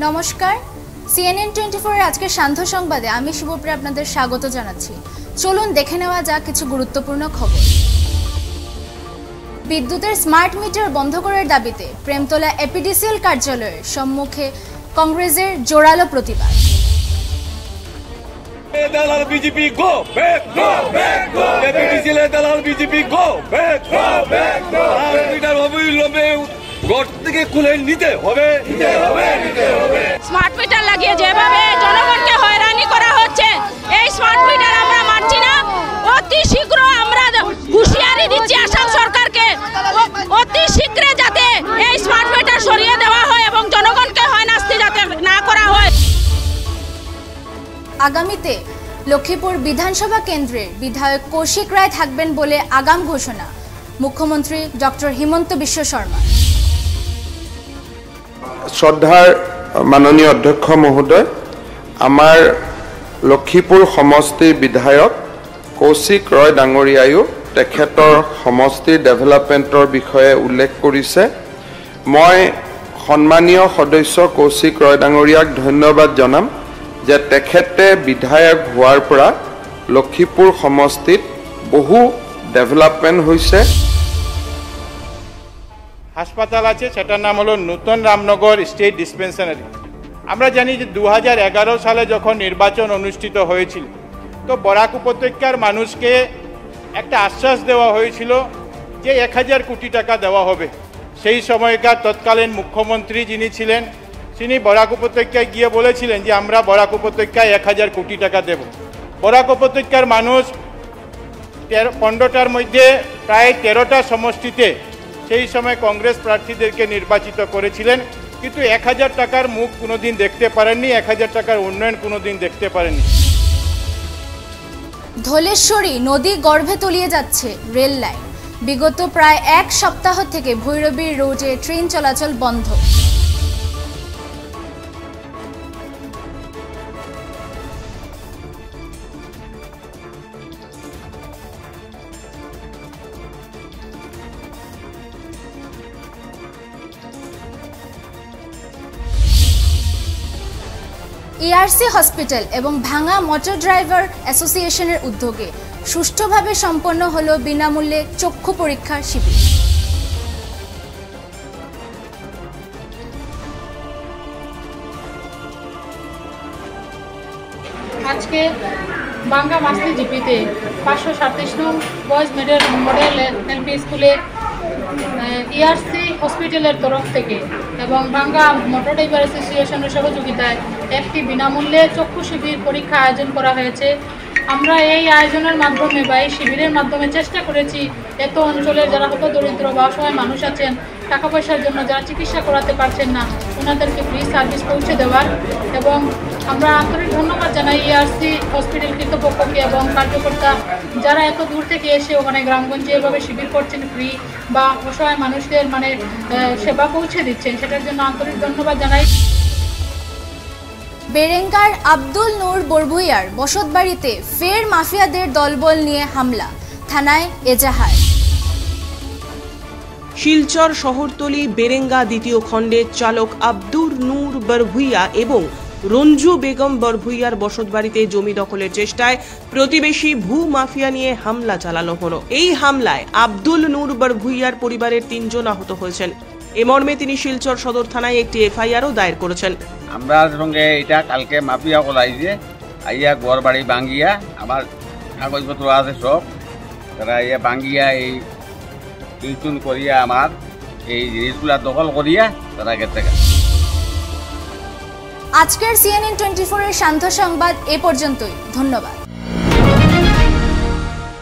নমস্কার, CNN 24 এর আজকের সান্ধ্য সংবাদে আমি শুভপ্রিয়া আপনাদের স্বাগত জানাচ্ছি। চলুন দেখে নেওয়া যাক কিছু গুরুত্বপূর্ণ খবর। বিদ্যুতের স্মার্ট মিটার বন্ধ করার দাবিতে প্রেমতলা এপিডিসিএল কার্যালয়ের সম্মুখে কংগ্রেসের জোরালো প্রতিবাদ। দালাল BJP go back, go back, go APDCL দালাল BJP go back, go back, go meter অবিলম্বে গড় থেকে খুলে নিতে হবে। স্মার্ট মিটার লাগিয়ে যেভাবে জনগণকে হয়রানি করা হচ্ছে, এই স্মার্ট মিটার আমরা মানছি না। অতি শীঘ্র আমরা হুঁশিয়ারি দিচ্ছি আসাম সরকারকে, অতি শীঘ্র যাতে এই স্মার্ট মিটার সরিয়ে দেওয়া হয় এবং জনগণকে হয়রানি যাতে না করা হয়। আগামীতে লক্ষ্মীপুর বিধানসভা কেন্দ্রের বিধায়ক কৌশিক রায় থাকবেন বলে আগাম ঘোষণা মুখ্যমন্ত্রী ডক্টর হিমন্ত বিশ্ব শর্মা। শ্রদ্ধার মাননীয় অধ্যক্ষ মহোদয়, আমার লক্ষ্মীপুর সমষ্টিৰ বিধায়ক কৌশিক ৰয় ডাঙৰীয়ায়ো তেখেতৰ সমষ্টিৰ ডেভেলপমেণ্টৰ বিষয়ে উল্লেখ কৰিছে। মই সন্মানীয় সদস্য কৌশিক ৰয় ডাঙৰীয়াক ধন্যবাদ জনাম যে তেখেতে বিধায়ক হোৱাৰ পৰা লক্ষ্মীপুৰ সমষ্টিত বহু ডেভেলপমেণ্ট হৈছে। হাসপাতাল আছে, সেটার নাম হলো নূতন রামনগর স্টেট ডিসপেন্সারি। আমরা জানি যে 2011 সালে যখন নির্বাচন অনুষ্ঠিত হয়েছিল, তো বরাক উপত্যকার মানুষকে একটা আশ্বাস দেওয়া হয়েছিল যে 1000 কোটি টাকা দেওয়া হবে। সেই সময়কার তৎকালীন মুখ্যমন্ত্রী যিনি ছিলেন, তিনি বরাক উপত্যকায় গিয়ে বলেছিলেন যে আমরা বরাক উপত্যকায় 1000 কোটি টাকা দেব। বরাক উপত্যকার মানুষ 15টার মধ্যে প্রায় 13টা সমষ্টিতে সেই সময় কংগ্রেস প্রার্থীদেরকে নির্বাচিত করেছিলেন, কিন্তু 1000 টাকার মুখ কোনোদিন দেখতে পারেননি, 1000 টাকার উন্নয়ন কোনোদিন দেখতে পারেননি। ধলেশ্বরী নদী গর্ভে তলিয়ে যাচ্ছে রেল লাইন। বিগত প্রায় এক সপ্তাহ থেকে ভৈরবী রোডে ট্রেন চলাচল বন্ধ। ERC হসপিটাল এবং ভাঙা মোটর ড্রাইভার অ্যাসোসিয়েশনের উদ্যোগে সুষ্ঠুভাবে সম্পন্ন হলো বিনামূল্যে চক্ষু পরীক্ষা শিবির। আজকে বাঙ্গা মাস্তি জিপিতে 537 নং বয়েজ মডেল এলপি স্কুলে ERC হসপিটালের তরফ থেকে এবং বাঙ্গা মোটর ড্রাইভার অ্যাসোসিয়েশনের সহযোগিতায় একটি বিনামূল্যে চক্ষু শিবির পরীক্ষা আয়োজন করা হয়েছে। আমরা এই আয়োজনের মাধ্যমে বা এই শিবিরের মাধ্যমে চেষ্টা করেছি এত অঞ্চলের যারা হত দরিদ্র বা অসহায় মানুষ আছেন, টাকা পয়সার জন্য যারা চিকিৎসা করাতে পারছেন না, ওনাদেরকে ফ্রি সার্ভিস পৌঁছে দেওয়ার। এবং আমরা আন্তরিক ধন্যবাদ জানাই ERC হসপিটাল কর্তৃপক্ষকে এবং কার্যকর্তা যারা এত দূর থেকে এসে ওখানে গ্রামগঞ্জে এভাবে শিবির করছেন, ফ্রি বা অসহায় মানুষদের সেবা পৌঁছে দিচ্ছেন, সেটার জন্য আন্তরিক ধন্যবাদ জানাই। বেরেঙ্গার আব্দুল নূর বরভুইয়ার বসতবাড়িতে ফের মাফিয়াদের দলবল নিয়ে হামলা, থানায় এজাহার। শিলচর শহরতলি বেরেঙ্গা দ্বিতীয় খণ্ডের চালক আব্দুল নূর বরভুইয়া এবং রঞ্জু বেগম বরভুইয়ার বসতবাড়িতে জমি দখলের চেষ্টায় প্রতিবেশী ভূ মাফিয়া নিয়ে হামলা চালানো হলো। এই হামলায় আব্দুল নূর বরভুইয়ার পরিবারের 3 জন আহত হয়েছেন। এ মর্মে তিনি শিলচর সদর থানায় একটি FIR-ও দায়ের করেছেন। আমরা সঙ্গে এটা কালকে মাফিয়া কলাইছে আইয়া ঘর বাড়ি ভাঙ্গিয়া, আমার কাগজপত্র আছে সব, তারা ইয়া ভাঙ্গিয়া এই চুন করিয়া আমার এই জিনিসগুলা দখল করিয়া তারা গেছে। আজকের CNN 24 এর সান্ধ্য সংবাদ এ পর্যন্তই। ধন্যবাদ।